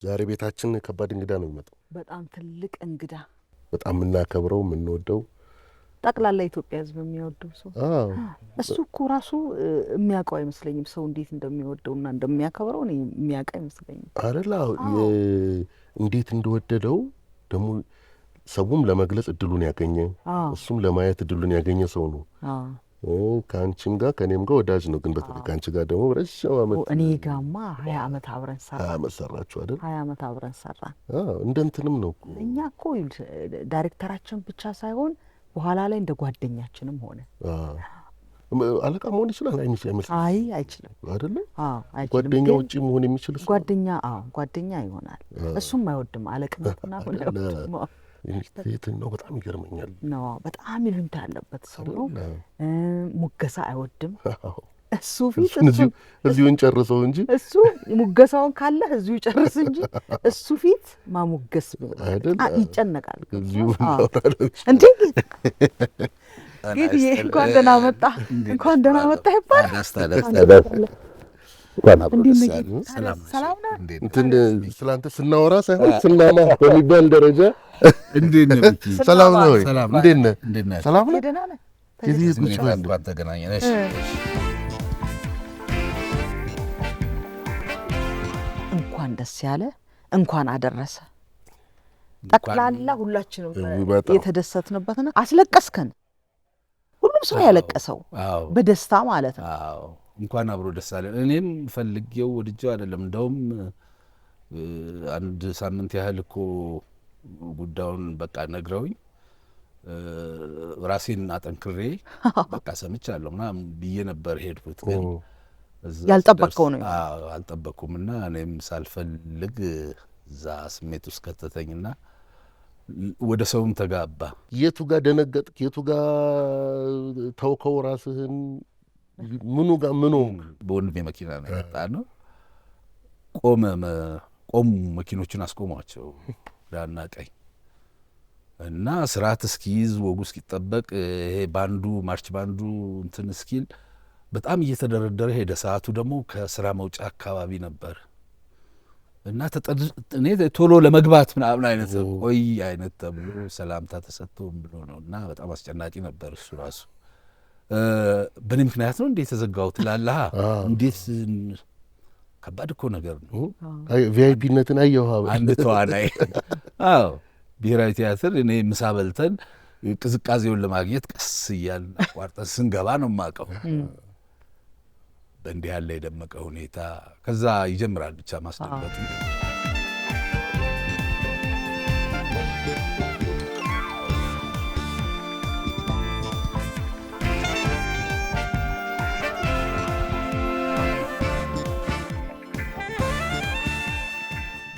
ዛሬ ቤታችን ከባድ እንግዳ ነው የሚመጣው። በጣም ትልቅ እንግዳ፣ በጣም የምናከብረው የምንወደው ጠቅላላ ኢትዮጵያ ሕዝብ የሚወደው ሰው። እሱ እኮ ራሱ የሚያውቀው አይመስለኝም ሰው እንዴት እንደሚወደውና እንደሚያከብረው እኔ የሚያውቀው አይመስለኝም። አይደል? እንዴት እንደወደደው ደግሞ ሰውም ለመግለጽ እድሉን ያገኘ እሱም ለማየት እድሉን ያገኘ ሰው ነው። ከአንቺም ጋር ከኔም ጋር ወዳጅ ነው። ግን በተለይ ከአንቺ ጋር ደግሞ ረጅም ዓመት እኔ ጋማ 20 ዓመት አብረን ሰራን። 20 ዓመት ሰራችሁ አይደል? 20 ዓመት አብረን ሰራን። እንደ እንትንም ነው እኮ እኛ እኮ ዳይሬክተራችን ብቻ ሳይሆን በኋላ ላይ እንደ ጓደኛችንም ሆነ። አለቃ መሆን ይችላል አይመስልም? አይ አይችልም አይደለ? አይችልም። ጓደኛ ውጪ መሆን የሚችል ጓደኛ ጓደኛ ይሆናል። እሱም አይወድም አለቅነትና ሆነ አይወድም። ነው በጣም ይገርመኛል ነው። በጣም ይሉኝታ ያለበት ሰው ነው። ሙገሳ አይወድም። እሱ ፊት እዚሁን ጨርሰው እንጂ እሱ ሙገሳውን ካለ እዚሁ ጨርስ እንጂ እሱ ፊት ማሙገስ ይጨነቃል። እዚሁ እንዴ ጌት እንኳን ደህና መጣ እንኳን ደህና መጣ ይባላል። ሰላም ነው። እንትን ስላንተ ስናወራ ሳይሆን ስናማ በሚባል ደረጃ እንዴት ነህ? ሰላም ነው ወይ? እንዴት ነህ? ሰላም ነው። ደህና ነህ? የዚህ ቁጭ ብለን እንኳን ተገናኘን። እሺ እንኳን ደስ ያለ እንኳን አደረሰ። ጠቅላላ ሁላችንም የተደሰትንበትና አስለቀስከን። ሁሉም ሰው ያለቀሰው በደስታ ማለት ነው። አዎ እንኳን አብሮ ደስ አለን። እኔም ፈልጌው ወድጄው አይደለም። እንደውም አንድ ሳምንት ያህል እኮ ጉዳዩን በቃ ነግረውኝ ራሴን አጠንክሬ በቃ ሰምቻለሁ ምናምን ብዬ ነበር ሄድኩት። ግን ያልጠበቅከው ነው? አልጠበቅኩምና እኔም ሳልፈልግ እዛ ስሜት ውስጥ ከተተኝና ወደ ሰውም ተጋባ። የቱ ጋር ደነገጥክ? የቱ ጋር ተውከው ራስህን? ምኑ ጋር ምኑ? በወንድሜ መኪና ነው የመጣነው። ቆሙ መኪኖቹን አስቆሟቸው ግራና ቀኝ እና ስርዓት እስኪይዝ ወጉ እስኪጠበቅ ይሄ ባንዱ ማርች ባንዱ እንትን እስኪል በጣም እየተደረደረ ሄደ። ሰዓቱ ደግሞ ከስራ መውጫ አካባቢ ነበር እና እኔ ቶሎ ለመግባት ምናምን አይነት ቆይ አይነት ተብሎ ሰላምታ ተሰጥቶም ብሎ ነው እና በጣም አስጨናቂ ነበር እሱ ራሱ። በእኔ ምክንያት ነው እንዴት ተዘጋው ትላለህ? እንዴት ከባድ እኮ ነገር ነው። ቪአይፒነትን አየሁ። አንድ ተዋናይ አዎ ብሔራዊ ቲያትር እኔ ምሳ በልተን ቅዝቃዜውን ለማግኘት ቀስ እያልን አቋርጠን ስንገባ ነው የማውቀው። በእንዲህ ያለ የደመቀ ሁኔታ ከዛ ይጀምራል ብቻ ማስደንገጡ።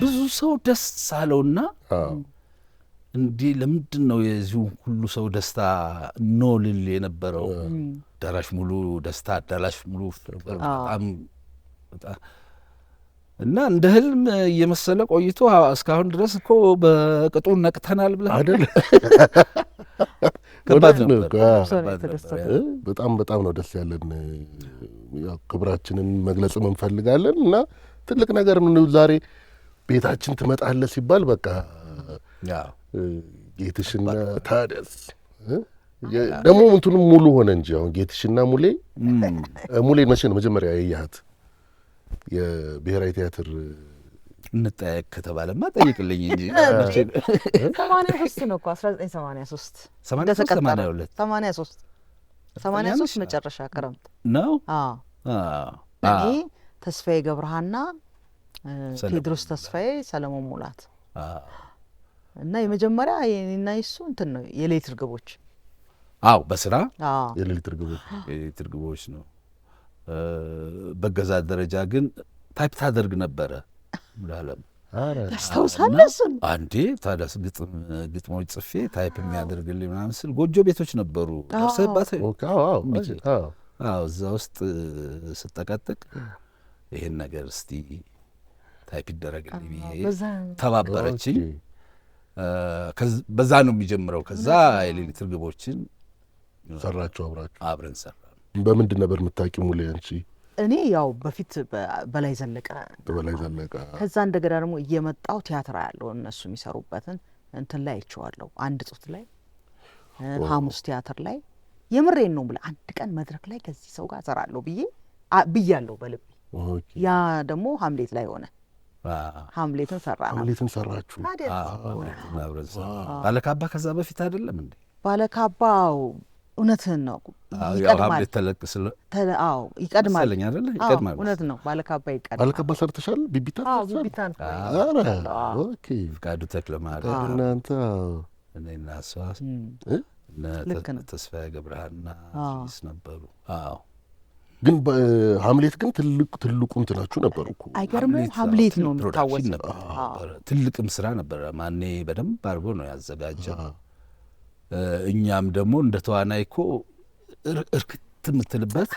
ብዙ ሰው ደስ አለውና እንዲህ ለምንድን ነው የዚሁ ሁሉ ሰው ደስታ ነው ልል የነበረው? አዳራሽ ሙሉ ደስታ፣ አዳራሽ ሙሉ በጣም እና እንደ ህልም እየመሰለ ቆይቶ እስካሁን ድረስ እኮ በቅጡ ነቅተናል ብለህ አይደል? ከባድ ነበር። በጣም በጣም ነው ደስ ያለን። ያው ክብራችንን መግለጽም እንፈልጋለን እና ትልቅ ነገር ነው። ዛሬ ቤታችን ትመጣለህ ሲባል በቃ ጌትሽና ታደስ ደግሞ እንትኑም ሙሉ ሆነ እንጂ አሁን ጌትሽና ሙሌ መቼ ነው መጀመሪያ ያያት? የብሔራዊ ቲያትር እንጠያየቅ ከተባለማ ጠይቅልኝ እንጂ 83 ነው እኮ 1983 83 መጨረሻ ክረምት ነው። እኔ ተስፋዬ ገብረሃና ቴድሮስ ተስፋዬ፣ ሰለሞን ሙላት እና የመጀመሪያ የኔና እሱ እንትን ነው የሌሊት እርግቦች። አዎ በስራ የሌሊት እርግቦች ነው። በገዛ ደረጃ ግን ታይፕ ታደርግ ነበረ ሙላለም ታስታውሳለህ? እሱን አንዴ ታዲያስ ግጥሞች ጽፌ ታይፕ የሚያደርግልኝ ምናምን ስል ጎጆ ቤቶች ነበሩ ደርሰህባት? እዛ ውስጥ ስጠቀጥቅ ይሄን ነገር እስቲ ታይፕ ይደረግልኝ ብዬ ተባበረችኝ። በዛ ነው የሚጀምረው። ከዛ የሌሊት እርግቦችን ሰራችሁ አብረን ሰራን። በምንድን ነበር የምታውቂው ሙሌ አንቺ? እኔ ያው በፊት በላይ ዘለቀ ከዛ እንደገና ደግሞ እየመጣው ቲያትር ያለው እነሱ የሚሰሩበትን እንትን ላይ አይቼዋለሁ። አንድ ጾት ላይ ሐሙስ ቲያትር ላይ የምሬን ነው ብለህ አንድ ቀን መድረክ ላይ ከዚህ ሰው ጋር እሰራለሁ ብያለሁ በልቤ። ያ ደግሞ ሐምሌት ላይ ሆነ። ሐምሌትን ሰራችሁ? ባለካባ ከዛ በፊት አይደለም እንዴ? ባለካባው እውነትህን ነው ይቀድማል። ይቀድማል አይደለ? ይቀድማል። እውነት ነው። ባለካባ ይቀድማል። ባለካባ ሰርተሻል? ቢቢታን? ቢቢታን። ኦኬ። ፍቃዱ ተክለማርያም እናንተ እኔና እሷ ተስፋዬ ገብረሃና ነበሩ። አዎ ግን ሐምሌት ግን ትልቁ እንትናችሁ ነበር እኮ። አይገርምም? ሐምሌት ነው የሚታወስ ነበር። ትልቅም ስራ ነበር። ማኔ በደንብ አድርጎ ነው ያዘጋጀው። እኛም ደግሞ እንደ ተዋናይ እኮ እርክት የምትልበት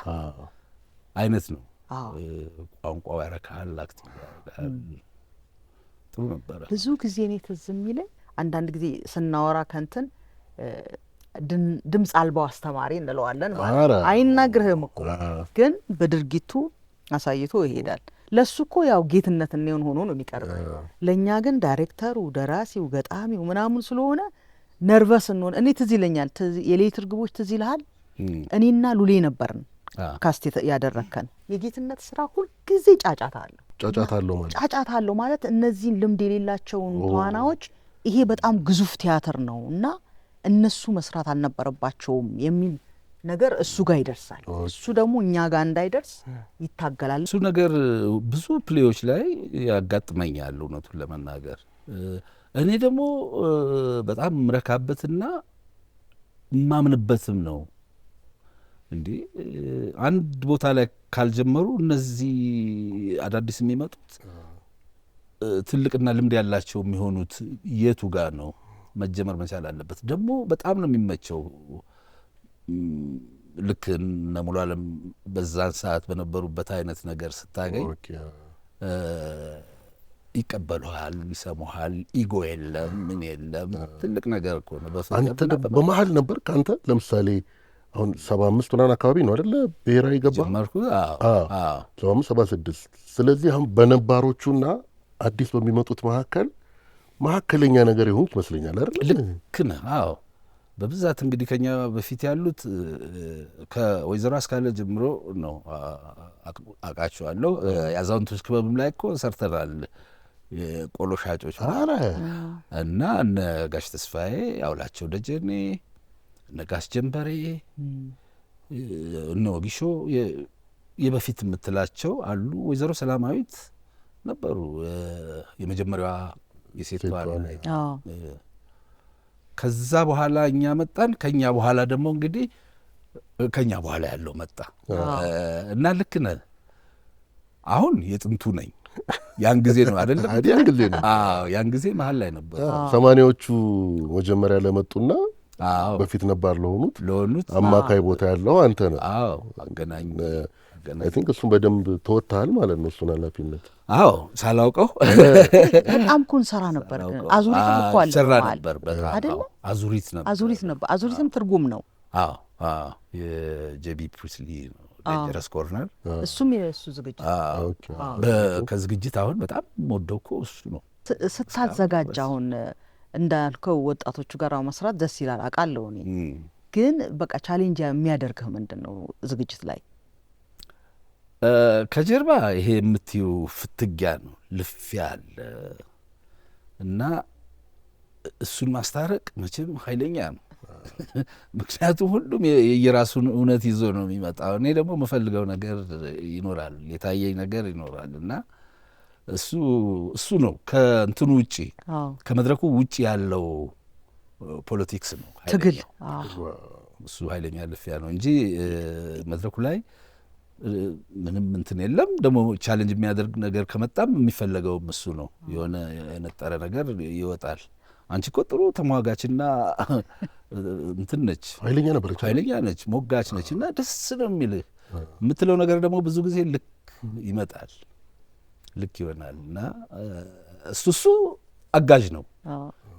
አይነት ነው። ቋንቋው ያረካል፣ አክቲቭ ያረካል። ጥሩ ነበረ። ብዙ ጊዜ እኔ ትዝ የሚለኝ አንዳንድ ጊዜ ስናወራ ከንትን ድምፅ አልባው አስተማሪ እንለዋለን ማለት አይናግርህም እኮ ግን በድርጊቱ አሳይቶ ይሄዳል። ለሱ እኮ ያው ጌትነት እንየውን ሆኖ ነው የሚቀርበው። ለእኛ ግን ዳይሬክተሩ፣ ደራሲው፣ ገጣሚው ምናምን ስለሆነ ነርቨስ እንሆን። እኔ ትዝ ይለኛል የሌሊት እርግቦች ትዝ ይልሃል? እኔና ሉሌ ነበርን ካስት ያደረከን። የጌትነት ስራ ሁልጊዜ ጫጫታ አለው ማለት እነዚህን ልምድ የሌላቸውን ተዋናዎች ይሄ በጣም ግዙፍ ቲያትር ነው እና እነሱ መስራት አልነበረባቸውም የሚል ነገር እሱ ጋር ይደርሳል። እሱ ደግሞ እኛ ጋር እንዳይደርስ ይታገላል። እሱ ነገር ብዙ ፕሌዎች ላይ ያጋጥመኛል እውነቱን ለመናገር። እኔ ደግሞ በጣም ምረካበትና ማምንበትም ነው። እንዴ አንድ ቦታ ላይ ካልጀመሩ እነዚህ አዳዲስ የሚመጡት ትልቅና ልምድ ያላቸው የሚሆኑት የቱ ጋር ነው? መጀመር መቻል አለበት። ደግሞ በጣም ነው የሚመቸው። ልክ እነ ሙሉ ዓለም በዛን ሰዓት በነበሩበት አይነት ነገር ስታገኝ ይቀበሉሃል፣ ይሰሙሃል። ኢጎ የለም፣ ምን የለም። ትልቅ ነገር እኮ ነው። አንተ በመሀል ነበር ከአንተ ለምሳሌ አሁን 75 ምናምን አካባቢ ነው አይደለ ብሔራዊ ገባ ጀመርኩ። 75 76 ስለዚህ አሁን በነባሮቹና አዲስ በሚመጡት መካከለኛ ነገር የሆኑት ይመስለኛል አይደል? ልክ ነህ። አዎ በብዛት እንግዲህ ከኛ በፊት ያሉት ከወይዘሮ አስካለ ጀምሮ ነው አውቃቸዋለሁ። የአዛውንቶች ክበብም ላይ እኮ ሰርተናል። የቆሎ ሻጮች እና እነ ጋሽ ተስፋዬ፣ አውላቸው ደጀኔ፣ እነ ጋሽ ጀንበሬ፣ እነ ወጊሾ የበፊት የምትላቸው አሉ። ወይዘሮ ሰላማዊት ነበሩ የመጀመሪያዋ የሴት ተዋናይ። ከዛ በኋላ እኛ መጣን። ከኛ በኋላ ደግሞ እንግዲህ ከኛ በኋላ ያለው መጣ እና ልክ ነህ። አሁን የጥንቱ ነኝ። ያን ጊዜ ነው አይደለም? ያን ጊዜ ነው። ያን ጊዜ መሀል ላይ ነበር። 80ዎቹ መጀመሪያ ለመጡና በፊት ነባር ለሆኑት አማካይ ቦታ ያለው አንተ ነህ። አዎ አገናኝ አይ ቲንክ እሱን በደንብ ተወጥተሃል ማለት ነው። እሱን ኃላፊነት ሳላውቀው በጣም እኮ እንሰራ ነበር። አዙሪት እኮ አለ ሰራ ነበር አይደል? አዙሪት ነበር። አዙሪትም ትርጉም ነው። የጄቢ ፕሪስሊ ነው ዴንጀረስ ኮርነር። እሱም የእሱ ዝግጅት ከዝግጅት አሁን በጣም የምወደው እኮ እሱ ነው። ስታዘጋጅ አሁን እንዳልከው ወጣቶቹ ጋር መስራት ደስ ይላል አውቃለሁ እኔ። ግን በቃ ቻሌንጅ የሚያደርግህ ምንድን ነው ዝግጅት ላይ? ከጀርባ ይሄ የምትዩ ፍትጊያ ነው፣ ልፊያ አለ እና እሱን ማስታረቅ መቼም ኃይለኛ ነው። ምክንያቱም ሁሉም የየራሱን እውነት ይዞ ነው የሚመጣው። እኔ ደግሞ የምፈልገው ነገር ይኖራል፣ የታየኝ ነገር ይኖራል እና እሱ ነው ከእንትኑ ውጪ ከመድረኩ ውጪ ያለው ፖለቲክስ ነው ትግል። እሱ ኃይለኛ ልፊያ ነው እንጂ መድረኩ ላይ ምንም እንትን የለም። ደግሞ ቻሌንጅ የሚያደርግ ነገር ከመጣም የሚፈለገውም እሱ ነው። የሆነ የነጠረ ነገር ይወጣል። አንቺ እኮ ጥሩ ተሟጋችና እንትን ነች፣ ኃይለኛ ነች፣ ሞጋች ነች እና ደስ ነው የሚልህ። የምትለው ነገር ደግሞ ብዙ ጊዜ ልክ ይመጣል፣ ልክ ይሆናል እና እሱ አጋዥ ነው።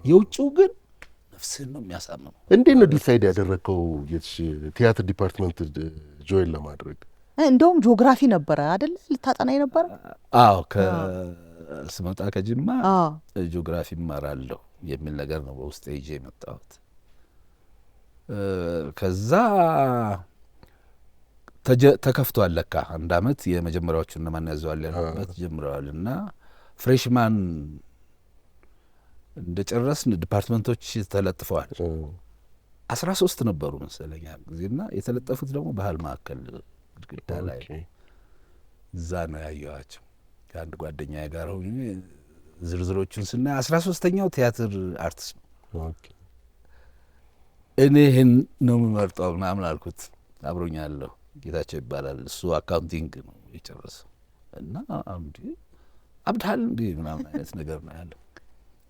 የውጭው ግን ነፍስህን ነው የሚያሳምነው። እንዴት ነው ዲሳይድ ያደረግከው ቲያትር ዲፓርትመንት ጆይን ለማድረግ? እንደውም ጂኦግራፊ ነበረ አይደል ልታጠና ነበረ? አዎ ስመጣ ከጅማ ጂኦግራፊ እማራለሁ የሚል ነገር ነው በውስጤ ይዤ የመጣሁት። ከዛ ተከፍቷል ለካ አንድ አመት የመጀመሪያዎቹ እነማን ያዘዋል ያሉበት ጀምረዋል። እና ፍሬሽማን እንደጨረስን ዲፓርትመንቶች ተለጥፈዋል። 13 ነበሩ መሰለኝ ጊዜና የተለጠፉት ደግሞ ባህል ማዕከል ግድግዳ ላይ እዛ ነው ያየኋቸው። ከአንድ ጓደኛዬ ጋር ሆኜ ዝርዝሮቹን ስናይ 13ኛው ቲያትር አርትስ ነው። እኔ ይህን ነው የምመርጠው ምናምን አልኩት። አብሮኛለሁ ጌታቸው ይባላል። እሱ አካውንቲንግ ነው የጨረሰው እና እንዲ አብድሃል እንዲ ምናምን አይነት ነገር ነው ያለው።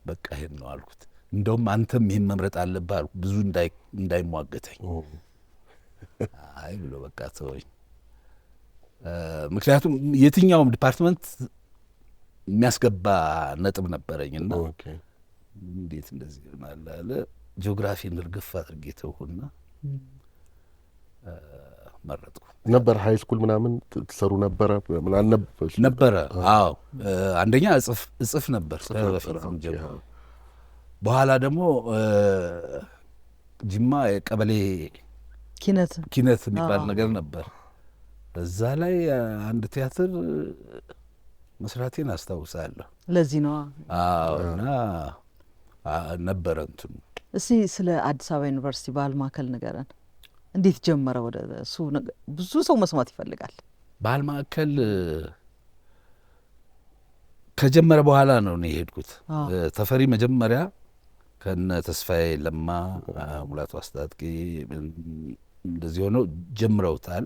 በቃ ይሄን ነው አልኩት። እንደውም አንተም ይሄን መምረጥ አለብህ አልኩት፣ ብዙ እንዳይሟገተኝ። አይ ብሎ በቃ ተወኝ። ምክንያቱም የትኛውም ዲፓርትመንት የሚያስገባ ነጥብ ነበረኝና እንዴት እንደዚህ ይሆናል አለ። ጂኦግራፊን እርግፍ አድርጌ ተውኩና መረጥኩ። ነበር ሃይ ስኩል ምናምን ትሰሩ ነበረ? ነበረ። አዎ አንደኛ እጽፍ ነበር በፊትም ጀምሮ። በኋላ ደግሞ ጅማ የቀበሌ ኪነት የሚባል ነገር ነበር። እዛ ላይ አንድ ቲያትር መስራቴን አስታውሳለሁ። ለዚህ ነው እና ነበረ እንትኑ። እስቲ ስለ አዲስ አበባ ዩኒቨርሲቲ ባህል ማዕከል ንገረን። እንዴት ጀመረ? ወደ እሱ ብዙ ሰው መስማት ይፈልጋል። ባህል ማዕከል ከጀመረ በኋላ ነው እኔ የሄድኩት። ተፈሪ መጀመሪያ ከነ ተስፋዬ ለማ፣ ሙላቱ አስታጥቄ እንደዚህ ሆነው ጀምረውታል።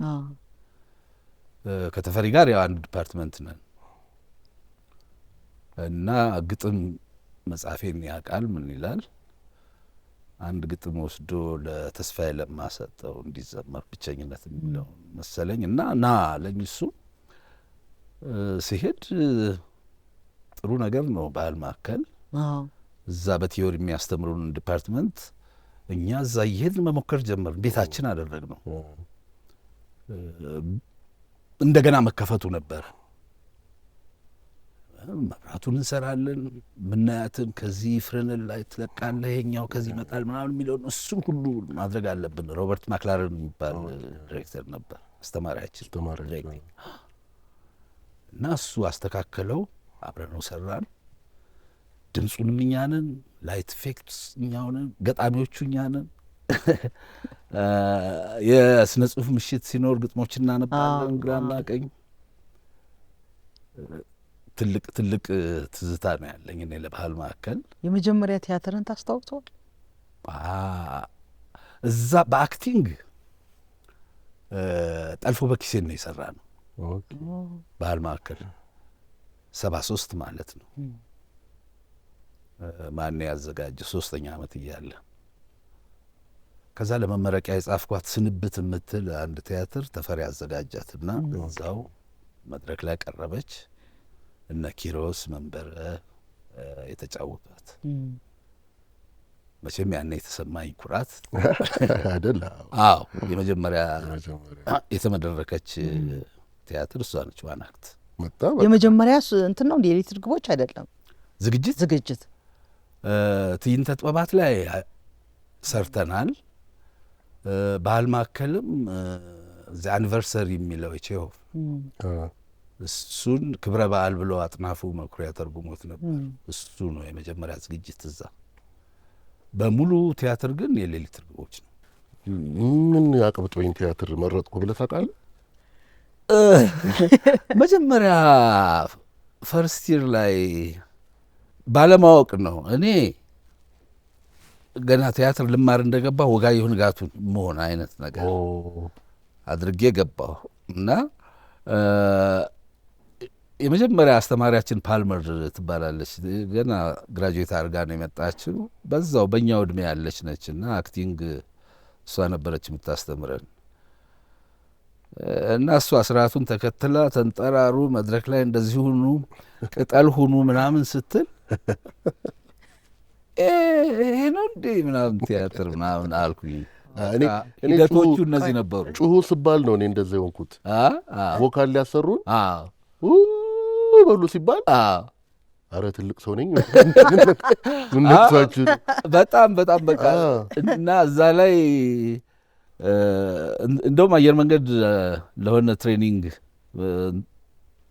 ከተፈሪ ጋር ያው አንድ ዲፓርትመንት ነን እና ግጥም መጻፌን ያውቃል። ምን ይላል አንድ ግጥም ወስዶ ለተስፋዬ ለማ ሰጠው እንዲዘመር ብቸኝነት የሚለው መሰለኝ እና ና አለኝ። እሱ ሲሄድ ጥሩ ነገር ነው ባህል ማዕከል። እዛ በቲዮሪ የሚያስተምሩን ዲፓርትመንት እኛ እዛ እየሄድን መሞከር ጀመርን። ቤታችን አደረግነው። እንደገና መከፈቱ ነበር። መብራቱን እንሰራለን፣ ምናያትን ከዚህ ፍረን ላይ ትለቃለህ፣ ይሄኛው ከዚህ ይመጣል ምናምን የሚለውን እሱን ሁሉ ማድረግ አለብን። ሮበርት ማክላረን የሚባል ዲሬክተር ነበር አስተማሪያችን እና እሱ አስተካከለው። አብረነው ሰራን። ድምፁንም እኛንን፣ ላይት ኢፌክትስ እኛውንን፣ ገጣሚዎቹ እኛንን። የስነ ጽሁፍ ምሽት ሲኖር ግጥሞች እናነባለን ግራና ቀኝ። ትልቅ ትዝታ ነው ያለኝ እኔ ለባህል ማዕከል። የመጀመሪያ ቲያትርን ታስታውሰዋል? እዛ በአክቲንግ ጠልፎ በኪሴን ነው የሰራ ነው ባህል ማዕከል 73 ማለት ነው። ማን ያዘጋጀው? 3ኛ ዓመት እያለ ከዛ ለመመረቂያ የጻፍኳት ስንብት የምትል አንድ ቲያትር ተፈሪ አዘጋጃትና እዛው መድረክ ላይ ቀረበች። እነ ኪሮስ መንበረ የተጫወቷት። መቼም ያኔ የተሰማኝ ኩራት አይደል? አዎ የመጀመሪያ የተመደረከች ቲያትር እሷ ነች። ዋን አክት የመጀመሪያ እንትን ነው እንደ ኤሌክትሪክ ግቦች አይደለም ዝግጅት ትዕይንተ ጥበባት ላይ ሰርተናል። ባህል ማዕከልም ዘ አኒቨርሰሪ የሚለው የቼሆፍ እሱን ክብረ በዓል ብሎ አጥናፉ መኩሪያ ተርጉሞት ነበር። እሱ ነው የመጀመሪያ ዝግጅት። እዛ በሙሉ ቲያትር ግን የሌሊት ግቦች ነው። ምን ያቀብጦኝ ቲያትር መረጥኩ ብለህ ታውቃለህ? መጀመሪያ ፈርስት ይር ላይ ባለማወቅ ነው። እኔ ገና ቲያትር ልማር እንደገባ ወጋየሁ ንጋቱን መሆን አይነት ነገር አድርጌ ገባሁ እና የመጀመሪያ አስተማሪያችን ፓልመር ትባላለች። ገና ግራጁዌት አድርጋ ነው የመጣችው። በዛው በእኛው እድሜ ያለች ነች እና አክቲንግ እሷ ነበረች የምታስተምረን እና እሷ ስርዓቱን ተከትላ ተንጠራሩ፣ መድረክ ላይ እንደዚህ ሁኑ፣ ቅጠል ሁኑ ምናምን ስትል ይሄ ነው እንዴ ምናምን ቲያትር ምናምን አልኩኝ። ሂደቶቹ እነዚህ ነበሩ። ጩሁ ስባል ነው እኔ እንደዛ የሆንኩት። ቮካል ሊያሰሩን በሉ ሲባል አረ ትልቅ ሰው ነኝ ምን ነክቷችሁ በጣም በቃ እና እዛ ላይ እንደውም አየር መንገድ ለሆነ ትሬኒንግ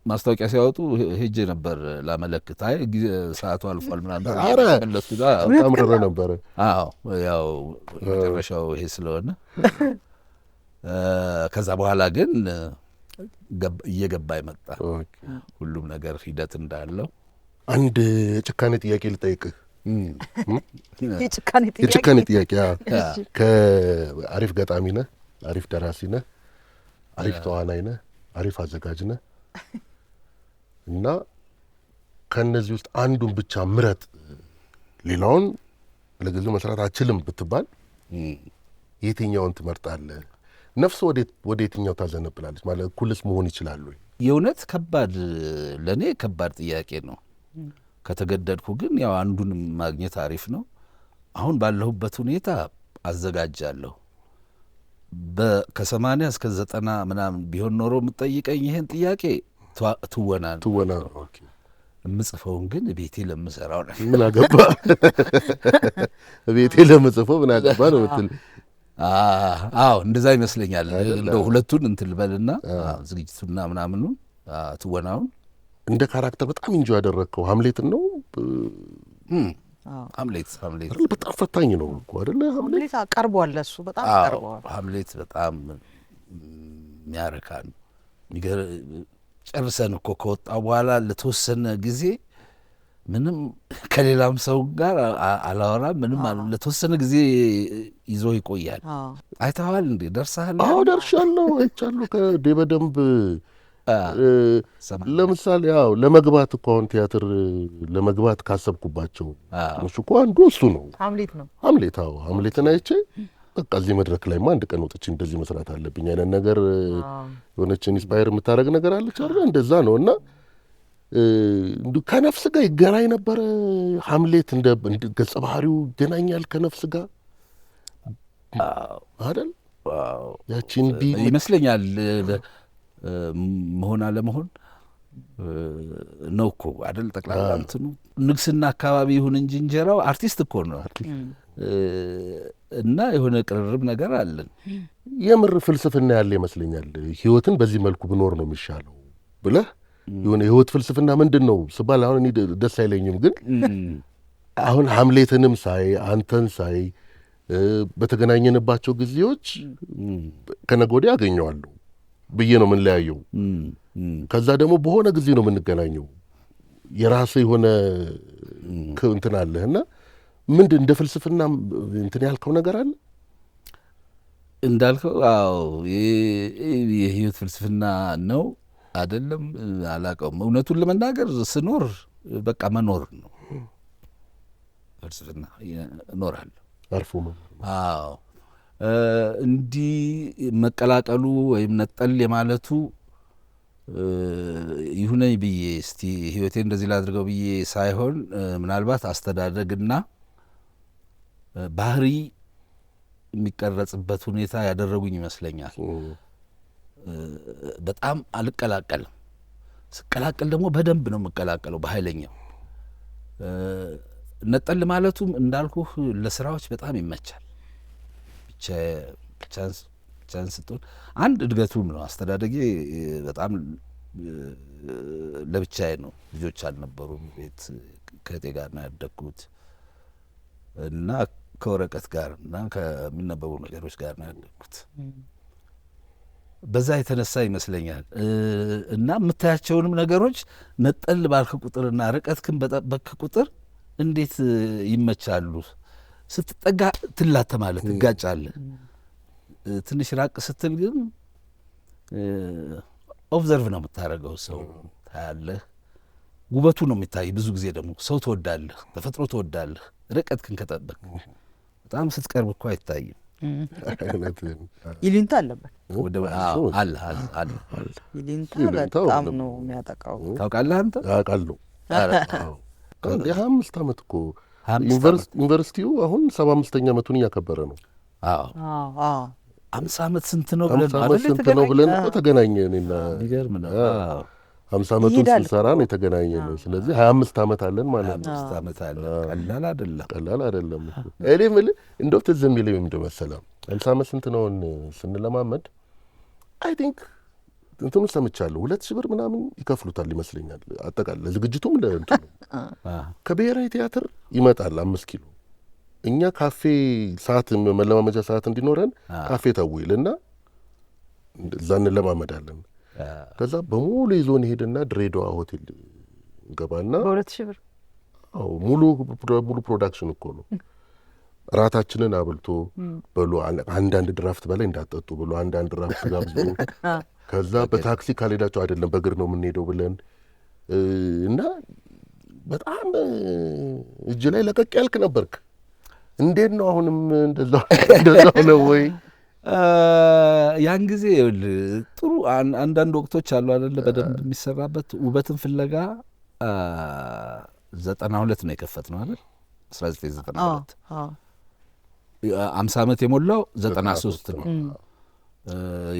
ማስታወቂያ ሲያወጡ ሄጄ ነበር ላመለክት። አይ ሰዓቱ አልፏል ምናምን መለስኩ ጋር አምረረ ነበረ። ያው መጨረሻው ይሄ ስለሆነ ከዛ በኋላ ግን እየገባ ይመጣ ሁሉም ነገር ሂደት እንዳለው። አንድ የጭካኔ ጥያቄ ልጠይቅህ። የጭካኔ ጥያቄ ከአሪፍ ገጣሚ ነህ፣ አሪፍ ደራሲ ነህ፣ አሪፍ ተዋናይ ነህ፣ አሪፍ አዘጋጅ ነህ እና ከነዚህ ውስጥ አንዱን ብቻ ምረጥ፣ ሌላውን ለጊዜው መስራት አችልም ብትባል የትኛውን ትመርጣለህ? ነፍስ ወደ የትኛው ታዘነብላለች? ማለት እኩልስ መሆን ይችላሉ? የእውነት ከባድ ለእኔ ከባድ ጥያቄ ነው። ከተገደድኩ ግን ያው አንዱን ማግኘት አሪፍ ነው። አሁን ባለሁበት ሁኔታ አዘጋጃለሁ። ከ80 እስከ 90 ምናምን ቢሆን ኖሮ የምጠይቀኝ ይሄን ጥያቄ ትወና የምጽፈውን ግን ቤቴ ለምሰራው ነው። ምን አገባ ቤቴ ለምጽፈው ምን አገባ ነው ምትል? እንደዛ ይመስለኛል። እንደው ሁለቱን እንትን ልበልና ዝግጅቱና ምናምኑ ትወናውን እንደ ካራክተር በጣም እንጆ ያደረግከው ሀምሌትን ነው። ሀምሌት በጣም ፈታኝ ነው እኮ አይደለ? ሀምሌት ቀርቧል፣ እሱ በጣም ቀርቧል። ሀምሌት በጣም የሚያረካ ነው። ጨርሰን እኮ ከወጣ በኋላ ለተወሰነ ጊዜ ምንም ከሌላም ሰው ጋር አላወራም፣ ምንም ለተወሰነ ጊዜ ይዞ ይቆያል። አይተኸዋል እንዴ? ደርሰሃል? አዎ ደርሻለሁ፣ አይቻለሁ በደንብ። ለምሳሌ ያው ለመግባት እኮ አሁን ቲያትር ለመግባት ካሰብኩባቸው እሱ እኮ አንዱ እሱ ነው፣ ሀምሌት ነው። ሀምሌትን አይቼ በቃ እዚህ መድረክ ላይ አንድ ቀን ወጥቼ እንደዚህ መስራት አለብኝ አይነት ነገር የሆነች ኢንስፓየር የምታደርግ ነገር አለች አይደል? እንደዛ ነው። እና ከነፍስ ጋር ይገናኝ ነበረ ሀምሌት። እንደ ገጸ ባህሪው ይገናኛል ከነፍስ ጋር አይደል? ያቺን ይመስለኛል መሆን አለመሆን ነው እኮ አይደል? ጠቅላላ እንትኑ ንግስና አካባቢ ይሁን እንጂ እንጀራው አርቲስት እኮ ነው። እና የሆነ ቅርርብ ነገር አለን። የምር ፍልስፍና ያለ ይመስለኛል። ህይወትን በዚህ መልኩ ብኖር ነው የሚሻለው ብለህ የሆነ የህይወት ፍልስፍና ምንድን ነው ስባል አሁን እኔ ደስ አይለኝም። ግን አሁን ሀምሌትንም ሳይ አንተን ሳይ በተገናኘንባቸው ጊዜዎች ከነገ ወዲያ አገኘዋለሁ ብዬ ነው የምንለያየው። ከዛ ደግሞ በሆነ ጊዜ ነው የምንገናኘው። የራስህ የሆነ እንትን አለህ እና ምንድን እንደ ፍልስፍና እንትን ያልከው ነገር አለ እንዳልከው? አዎ የህይወት ፍልስፍና ነው አይደለም? አላውቀውም። እውነቱን ለመናገር ስኖር በቃ መኖር ነው ፍልስፍና። እኖራለሁ አርፎ ነው። አዎ እንዲህ መቀላቀሉ ወይም ነጠል የማለቱ ይሁነኝ ብዬ እስቲ ህይወቴ እንደዚህ ላድርገው ብዬ ሳይሆን ምናልባት አስተዳደግና ባህሪ የሚቀረጽበት ሁኔታ ያደረጉኝ ይመስለኛል። በጣም አልቀላቀልም። ስቀላቀል ደግሞ በደንብ ነው የምቀላቀለው በኃይለኛው። ነጠል ማለቱም እንዳልኩህ ለስራዎች በጣም ይመቻል። ቻንስ ስትሆን አንድ እድገቱም ነው። አስተዳደጌ በጣም ለብቻዬ ነው። ልጆች አልነበሩም ቤት። ከእቴ ጋር ነው ያደግኩት እና ከወረቀት ጋር እና ከሚነበቡ ነገሮች ጋር ነው ያደግኩት። በዛ የተነሳ ይመስለኛል እና የምታያቸውንም ነገሮች ነጠል ባልክ ቁጥርና ርቀትክን በጠበቅክ ቁጥር እንዴት ይመቻሉ። ስትጠጋ ትላተማለህ፣ ትጋጫለህ። ትንሽ ራቅ ስትል ግን ኦብዘርቭ ነው የምታደርገው። ሰው ታያለህ፣ ውበቱ ነው የሚታይ። ብዙ ጊዜ ደግሞ ሰው ትወዳለህ፣ ተፈጥሮ ትወዳለህ። ርቀትክን ከጠበቅ በጣም ስትቀርብ እኮ አይታይም። ይሉኝታ አለበት አለ ይሉኝታ በጣም ነው የሚያጠቃው። ታውቃለህ አንተ? አውቃለሁ። የ25 ዓመት እኮ ዩኒቨርሲቲው አሁን 75ኛ ዓመቱን እያከበረ ነው። 50 ዓመት ስንት ነው ብለን 50 ዓመት ስንት ነው ብለን እኮ ተገናኘን። እኔና ይገርም ነው። 50 ዓመቱን ስንሰራ ነው የተገናኘ ነው። ስለዚህ 25 ዓመት አለን ማለት ነው። 25 ዓመት አለን። ቀላል አይደለም፣ ቀላል አይደለም። እኔ የምልህ እንደው ትዝ የሚለኝ ምንድን መሰለህ 50 ዓመት ስንት ነውን ስንለማመድ አይ ቲንክ እንትኑ ሰምቻለሁ 2,000 ብር ምናምን ይከፍሉታል ይመስለኛል። አጠቃላይ ለዝግጅቱም ለእንትኑ ከብሔራዊ ቲያትር ይመጣል 5 ኪሎ እኛ ካፌ ሰዓት መለማመጃ ሰዓት እንዲኖረን ካፌ ተውይልና እዛ እንለማመዳለን። ከዛ በሙሉ ይዞን ሄድና ድሬዳዋ ሆቴል ገባና በ2,000 ብር ሙሉ ፕሮዳክሽን እኮ ነው። ራታችንን አብልቶ በሉ አንዳንድ ድራፍት በላይ እንዳጠጡ ብሎ አንዳንድ ድራፍት ጋብዞ ከዛ በታክሲ ካልሄዳቸው አይደለም በእግር ነው የምንሄደው ብለን እና በጣም እጅ ላይ ለቀቅ ያልክ ነበርክ። እንዴት ነው አሁንም እንደዛው ነው ወይ? ያን ጊዜ ጥሩ አንዳንድ ወቅቶች አሉ አይደለ? በደንብ የሚሰራበት ውበትን ፍለጋ 92 ነው የከፈትነው አይደል? 1992 50 ዓመት የሞላው 93 ነው።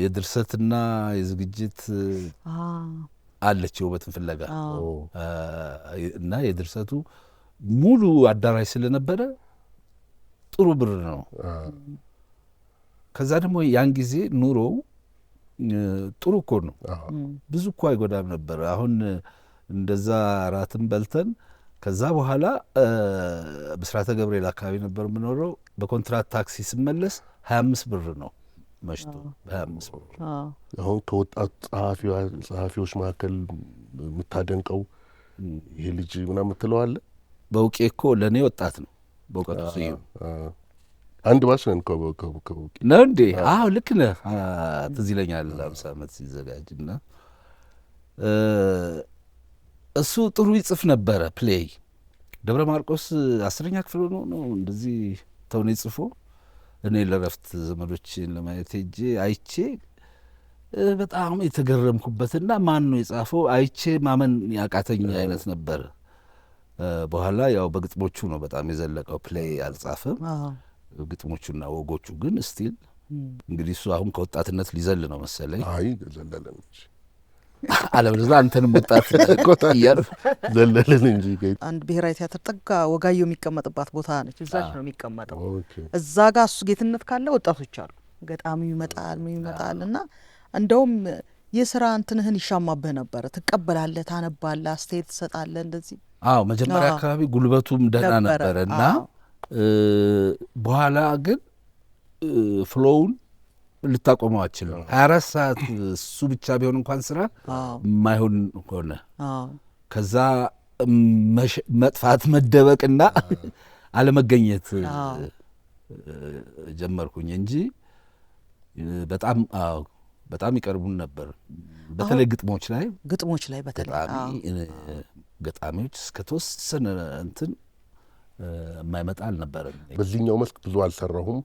የድርሰትና የዝግጅት አለች የውበትን ፍለጋ እና የድርሰቱ ሙሉ አዳራሽ ስለነበረ ጥሩ ብር ነው። ከዛ ደግሞ ያን ጊዜ ኑሮው ጥሩ እኮ ነው። ብዙ እኮ አይጎዳም ነበር። አሁን እንደዛ ራትን በልተን ከዛ በኋላ ብስራተ ገብርኤል አካባቢ ነበር የምኖረው። በኮንትራት ታክሲ ስመለስ 25 ብር ነው መሽቶ 25 ብር። አሁን ከወጣት ጸሐፊዎች መካከል የምታደንቀው ይሄ ልጅ ምናምን የምትለው አለ? በውቄ እኮ ለእኔ ወጣት ነው። በእውቀቱ ስዩም አንድ ባሽ ነን እኮ ነው እንዴ? አዎ ልክ ነህ። ትዝ ይለኛል 50 ዓመት ሲዘጋጅና እሱ ጥሩ ይጽፍ ነበረ። ፕሌይ ደብረ ማርቆስ 10ኛ ክፍል ነው እንደዚህ ተውኔት ጽፎ እኔ ለረፍት ዘመዶችን ለማየት ሄጄ አይቼ በጣም የተገረምኩበትና ማን ነው የጻፈው አይቼ ማመን ያቃተኝ አይነት ነበር። በኋላ ያው በግጥሞቹ ነው በጣም የዘለቀው። ፕሌይ አልጻፈም። ግጥሞቹና ወጎቹ ግን ስቲል እንግዲህ እሱ አሁን ከወጣትነት ሊዘል ነው መሰለኝ። አይ ዘለለን እንጂ አለበለዚያ አንተንም ወጣት እያሉ ዘለለን እንጂ። አንድ ብሔራዊ ቲያትር ጠጋ ወጋየሁ የሚቀመጥባት ቦታ ነች። እዛች ነው የሚቀመጠው። እዛ ጋር እሱ ጌትነት ካለ ወጣቶች አሉ። ገጣሚው ይመጣል እና እንደውም የስራ እንትንህን ይሻማብህ ነበረ። ትቀበላለህ፣ ታነባለህ፣ አስተያየት ትሰጣለህ እንደዚህ። አዎ መጀመሪያ አካባቢ ጉልበቱም ደህና ነበረ እና በኋላ ግን ፍሎውን ልታቆመው አችልም። 24 ሰዓት እሱ ብቻ ቢሆን እንኳን ስራ የማይሆን ሆነ። ከዛ መጥፋት መደበቅና አለመገኘት ጀመርኩኝ እንጂ በጣም ይቀርቡን ነበር። በተለይ ግጥሞች ላይ በተለይ ገጣሚዎች እስከተወሰነ እንትን የማይመጣ አልነበረም። በዚህኛው መስክ ብዙ አልሰራሁም።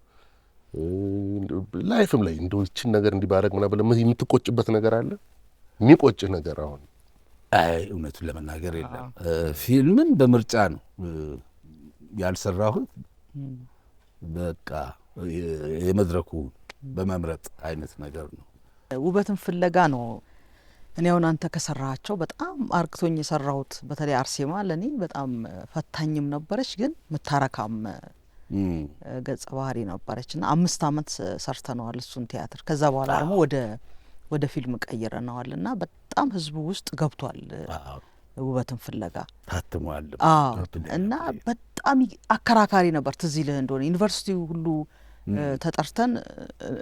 ላይፍም ላይ እንደው ይህችን ነገር እንዲባረግ ምናምን ብለህ የምትቆጭበት ነገር አለ? የሚቆጭህ ነገር? አሁን አይ እውነቱን ለመናገር የለም። ፊልምን በምርጫ ነው ያልሰራሁት። በቃ የመድረኩ በመምረጥ አይነት ነገር ነው። ውበትን ፍለጋ ነው። እኔ አሁን አንተ ከሰራሃቸው በጣም አርክቶኝ የሰራሁት በተለይ አርሴማ ለእኔ በጣም ፈታኝም ነበረች፣ ግን ምታረካም ገጸ ባህሪ ነበረች እና 5 ዓመት ሰርተነዋል እሱን ቲያትር። ከዛ በኋላ ደግሞ ወደ ፊልም ቀይረነዋል እና በጣም ህዝቡ ውስጥ ገብቷል ውበትን ፍለጋ ታትሟል። እና በጣም አከራካሪ ነበር። ትዝ ይልህ እንደሆነ ዩኒቨርሲቲው ሁሉ ተጠርተን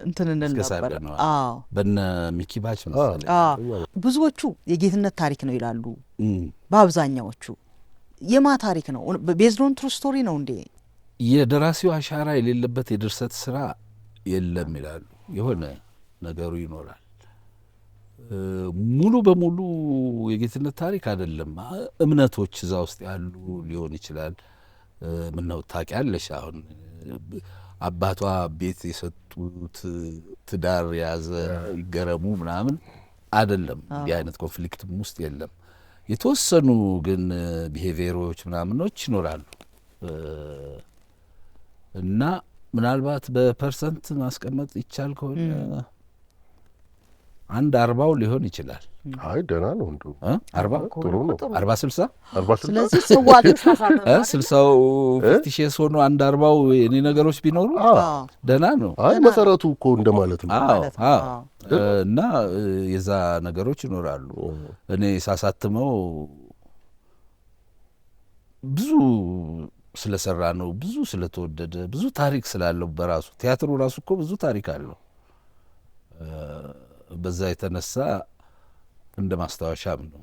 እንትን እንል ነበር። በነ ሚኪ ባች መሰለኝ። ብዙዎቹ የጌትነት ታሪክ ነው ይላሉ። በአብዛኛዎቹ የማ ታሪክ ነው? ቤዝድ ኦን ትሩ ስቶሪ ነው እንዴ? የደራሲው አሻራ የሌለበት የድርሰት ስራ የለም ይላሉ። የሆነ ነገሩ ይኖራል። ሙሉ በሙሉ የጌትነት ታሪክ አይደለም። እምነቶች እዛ ውስጥ ያሉ ሊሆን ይችላል። ምነው ታውቂያለሽ፣ አሁን አባቷ ቤት የሰጡት ትዳር የያዘ ይገረሙ ምናምን አይደለም። እንዲህ አይነት ኮንፍሊክትም ውስጥ የለም። የተወሰኑ ግን ቢሄቪየሮች ምናምኖች ይኖራሉ እና ምናልባት በፐርሰንት ማስቀመጥ ይቻል ከሆነ 1/40 ሊሆን ይችላል። አይ ደህና ነው እንዴ 40 ጥሩ ነው 40-60 ስለዚህ ሰዋት 60 50 ሺህ ሆኖ 1/40 የኔ ነገሮች ቢኖሩ ደህና ነው። አይ መሰረቱ እኮ እንደማለት ነው። እና የዛ ነገሮች ይኖራሉ። እኔ ሳሳትመው ብዙ ስለሰራ ነው፣ ብዙ ስለተወደደ፣ ብዙ ታሪክ ስላለው በራሱ ቲያትሩ ራሱ እኮ ብዙ ታሪክ አለው። በዛ የተነሳ እንደ ማስታወሻም ነው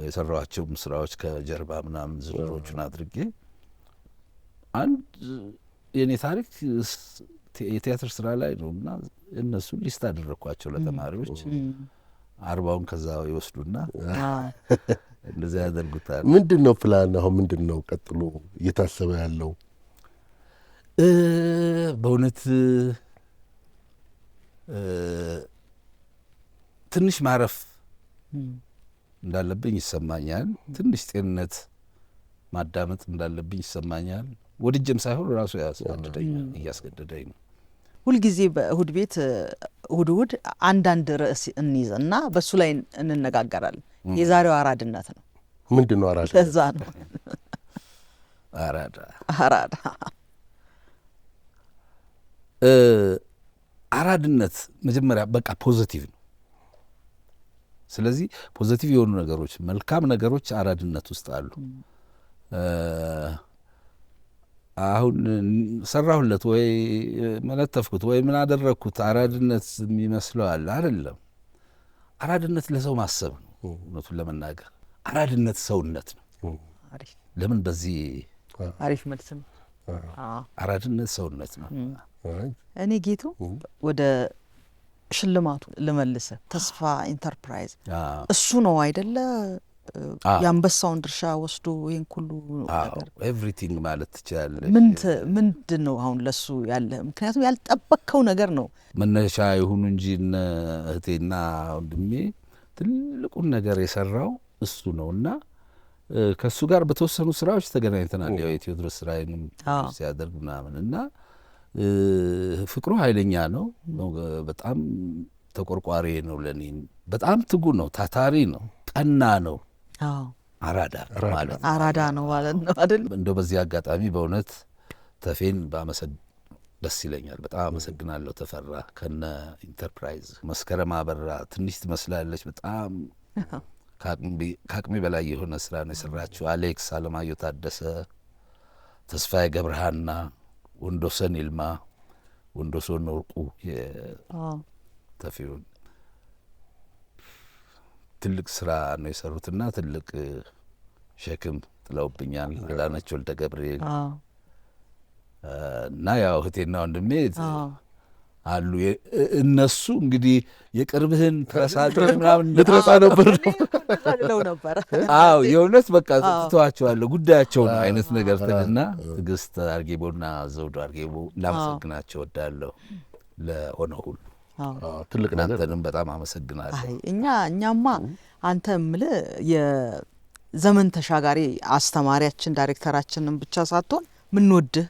የሰራኋቸውም ስራዎች ከጀርባ ምናምን ዝርዝሮቹን አድርጌ አንድ የኔ ታሪክ የቲያትር ስራ ላይ ነው እና እነሱን ሊስት አደረኳቸው ለተማሪዎች 40ውን ከዛ ይወስዱና እንደዛ ያደርጉታል። ምንድነው ፕላን አሁን ምንድነው ቀጥሎ እየታሰበ ያለው? በእውነት ትንሽ ማረፍ እንዳለብኝ ይሰማኛል። ትንሽ ጤንነት ማዳመጥ እንዳለብኝ ይሰማኛል። ወድጄም ሳይሆን ራሱ እያስገደደኝ ነው። ሁልጊዜ በእሁድ ቤት እሁድ አንዳንድ ርዕስ እንይዝ እና በሱ ላይ እንነጋገራለን። የዛሬው አራድነት ነው። ምንድነው አራዳ? ለዛ ነው አራዳ አራድነት መጀመሪያ በቃ ፖዚቲቭ ነው። ስለዚህ ፖዚቲቭ የሆኑ ነገሮች፣ መልካም ነገሮች አራድነት ውስጥ አሉ። አሁን ሰራሁለት ወይ መለተፍኩት ወይ ምን አደረግኩት አራድነት የሚመስለዋል አይደለም። አራድነት ለሰው ማሰብ ነው። እውነቱን ለመናገር አራድነት ሰውነት ነው። ለምን በዚህ አሪፍ መልስ ነው። አራድነት ሰውነት ነው። እኔ ጌቱ ወደ ሽልማቱ ልመልስ። ተስፋ ኢንተርፕራይዝ እሱ ነው አይደለ? የአንበሳውን ድርሻ ወስዶ ይህን ሁሉ ነገር ኤቭሪቲንግ ማለት ትችላለህ። ምንድን ነው አሁን ለሱ ያለ? ምክንያቱም ያልጠበቅከው ነገር ነው። መነሻ ይሁኑ እንጂ እህቴና ወንድሜ ትልቁን ነገር የሰራው እሱ ነው እና ከእሱ ጋር በተወሰኑ ስራዎች ተገናኝተናል። ያው የቴዎድሮስ ስራዬንም ሲያደርግ ምናምን እና ፍቅሩ ኃይለኛ ነው። በጣም ተቆርቋሪ ነው። ለኔ በጣም ትጉ ነው። ታታሪ ነው። ቀና ነው። አራዳ ነው ማለት ነው አይደል? እንደው በዚህ አጋጣሚ በእውነት ተፌን ደስ ይለኛል። በጣም አመሰግናለሁ። ተፈራ ከነ ኢንተርፕራይዝ፣ መስከረም አበራ ትንሽ ትመስላለች። በጣም ከአቅሜ በላይ የሆነ ስራ ነው የሰራችው። አሌክስ አለማየሁ ታደሰ፣ ተስፋዬ ገብረሃና፣ ወንዶሰን ይልማ፣ ወንዶሰን ወርቁ ተፌውን ትልቅ ስራ ነው የሰሩትና ትልቅ ሸክም ጥለውብኛል። አዳነች ወልደ ገብርኤል እና ያው እህቴና ወንድሜ አሉ። እነሱ እንግዲህ የቅርብህን ትረሳለህ ምናምን ልትረሳ ነበር ነበር። አዎ የእውነት በቃ ትተዋቸዋለሁ ጉዳያቸው ነው አይነት ነገር ትልና ትዕግስት አርጌቦና ዘውዱ አርጌቦ ላመሰግናቸው እወዳለሁ ለሆነ ሁሉ። ትልቅ ነገር አንተንም በጣም አመሰግናለሁ። እኛማ አንተ እምልህ የዘመን ተሻጋሪ አስተማሪያችን ዳይሬክተራችንም ብቻ ሳትሆን ምንወድህ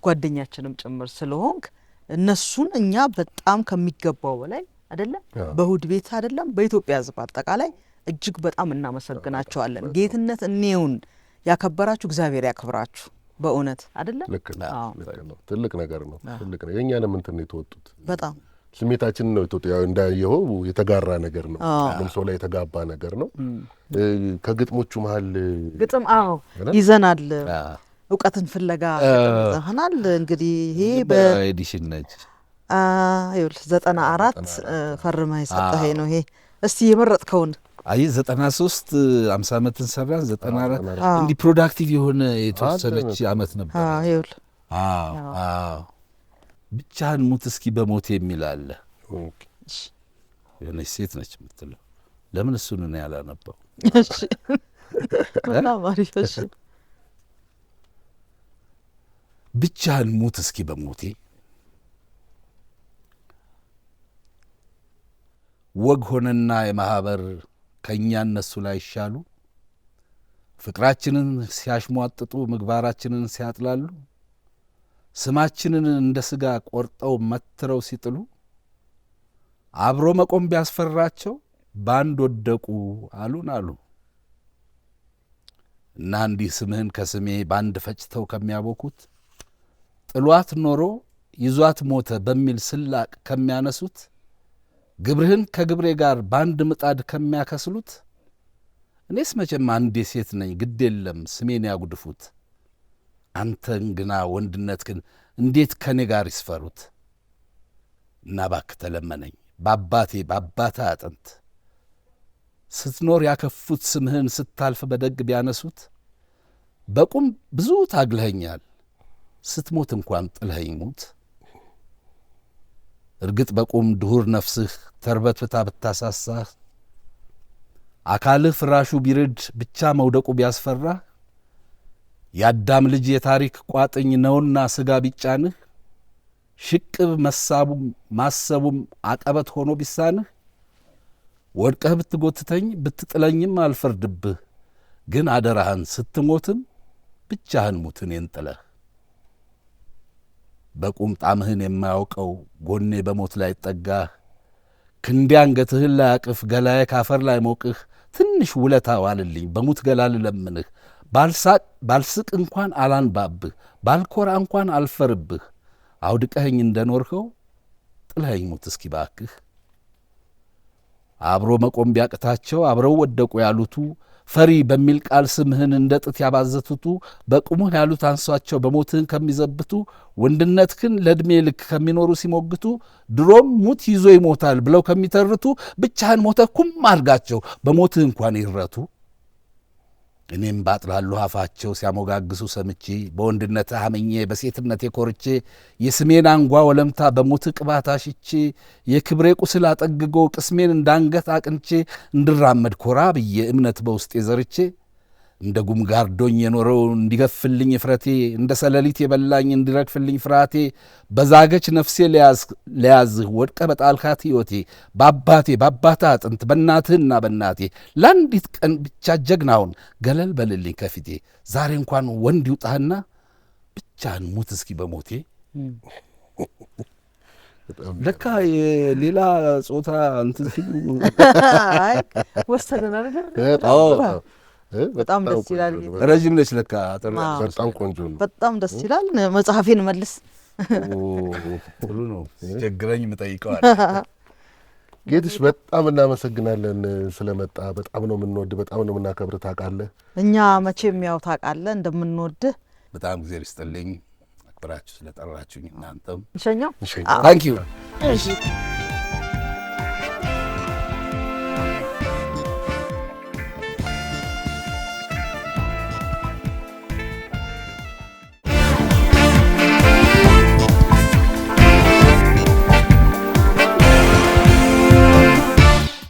ጓደኛችንም ጭምር ስለሆንክ እነሱን እኛ በጣም ከሚገባው በላይ አይደለም በእሁድ ቤት አይደለም በኢትዮጵያ ሕዝብ አጠቃላይ እጅግ በጣም እናመሰግናቸዋለን። ጌትነት እኔውን ያከበራችሁ እግዚአብሔር ያክብራችሁ በእውነት አይደለም። ልክ ነው። ትልቅ ነገር ነው። ትልቅ ነው። የእኛንም እንትን ነው የተወጡት። በጣም ስሜታችን ነው የተወጡት። ያው እንዳየኸው የተጋራ ነገር ነው። ለምሳሌ ላይ የተጋባ ነገር ነው። ከግጥሞቹ መሀል ግጥም ይዘናል። እውቀትን ፍለጋ ዘህናል። እንግዲህ ይሄ በኤዲሽን ነች 94 ፈርማ የሰጠኸኝ ነው። ይሄ እስቲ የመረጥከውን 93 50 ዓመትን ሰራን 94 እንዲህ ፕሮዳክቲቭ የሆነ የተወሰነች ዓመት ነበር። ብቻህን ሙት እስኪ በሞት የሚል አለ። የሆነች ሴት ነች የምትለው። ለምን እሱን ነው ያላነበው? በጣም አሪፍ። እሺ ብቻህን ሙት እስኪ በሞቴ ወግ ሆነና የማህበር ከእኛ እነሱ ላይ ይሻሉ ፍቅራችንን ሲያሽሟጥጡ ምግባራችንን ሲያጥላሉ ስማችንን እንደ ሥጋ ቆርጠው መትረው ሲጥሉ አብሮ መቆም ቢያስፈራቸው ባንድ ወደቁ አሉን አሉ። እና እንዲህ ስምህን ከስሜ ባንድ ፈጭተው ከሚያቦኩት ጥሏት ኖሮ ይዟት ሞተ በሚል ስላቅ ከሚያነሱት ግብርህን ከግብሬ ጋር ባንድ ምጣድ ከሚያከስሉት እኔስ መቼም አንዴ ሴት ነኝ ግድ የለም ስሜን ያጉድፉት። አንተን ግና ወንድነትህን እንዴት ከኔ ጋር ይስፈሩት። እና እባክህ ተለመነኝ በአባታ አጥንት ስትኖር ያከፉት ስምህን ስታልፍ በደግ ቢያነሱት በቁም ብዙ ታግለኸኛል ስትሞት እንኳን ጥለኸኝ ሙት። እርግጥ በቁም ድሁር ነፍስህ ተርበትብታ ብታሳሳህ አካልህ ፍራሹ ቢርድ ብቻ መውደቁ ቢያስፈራህ የአዳም ልጅ የታሪክ ቋጥኝ ነውና ሥጋ ቢጫንህ ሽቅብ መሳቡም ማሰቡም አቀበት ሆኖ ቢሳንህ ወድቀህ ብትጎትተኝ ብትጥለኝም አልፈርድብህ። ግን አደራህን ስትሞትም ብቻህን ሙት እኔን ጥለህ። በቁም ጣምህን የማያውቀው ጎኔ በሞት ላይ ጠጋህ ክንዴ አንገትህን ላይ አቅፍ ገላዬ ካፈር ላይ ሞቅህ ትንሽ ውለታ ዋልልኝ በሙት ገላ ልለምንህ። ባልስቅ እንኳን አላንባብህ ባልኮራ እንኳን አልፈርብህ። አውድቀኸኝ እንደኖርኸው ጥለኸኝ ሙት እስኪ ባክህ። አብሮ መቆም ቢያቅታቸው አብረው ወደቁ ያሉቱ ፈሪ በሚል ቃል ስምህን እንደ ጥት ያባዘቱቱ በቁሙህ ያሉት አንሷቸው በሞትህን ከሚዘብቱ ወንድነትህን ለዕድሜ ልክ ከሚኖሩ ሲሞግቱ ድሮም ሙት ይዞ ይሞታል ብለው ከሚተርቱ ብቻህን ሞተህ ኩም አድርጋቸው በሞትህ እንኳን ይረቱ። እኔም ባጥላሉ አፋቸው ሲያሞጋግሱ ሰምቼ በወንድነትህ አምኜ በሴትነቴ ኮርቼ የስሜን አንጓ ወለምታ በሞትህ ቅባት አሽቼ የክብሬ ቁስል አጠግጎ ቅስሜን እንዳንገት አቅንቼ እንድራመድ ኮራ ብዬ እምነት በውስጤ ዘርቼ እንደ ጉም ጋርዶኝ የኖረው እንዲገፍልኝ እፍረቴ እንደ ሰለሊት የበላኝ እንዲረግፍልኝ ፍርሃቴ በዛገች ነፍሴ ለያዝህ ወድቀ በጣልካት ሕይወቴ በአባትህ አጥንት በእናትህና በእናቴ ለአንዲት ቀን ብቻ ጀግናውን ገለል በልልኝ ከፊቴ። ዛሬ እንኳን ወንድ ይውጣህና ብቻህን ሙት እስኪ በሞቴ። ለካ የሌላ ጾታ እንትን ሲሉ ወሰደን አይደል? በጣም ደስ ይላል። ረጅም ነች ለካ። በጣም ቆንጆ ነው። በጣም ደስ ይላል። መጽሐፌን መልስ ሁሉ ነው ቸግረኝ የምጠይቀዋል። ጌትሽ በጣም እናመሰግናለን ስለመጣ። በጣም ነው የምንወድ፣ በጣም ነው የምናከብር። ታውቃለህ እኛ መቼም ያው ታውቃለህ እንደምንወድህ። በጣም ጊዜ ይስጥልኝ አክብራችሁ ስለጠራችሁኝ። እናንተም እንሸኛው። ታንኪዩ። እሺ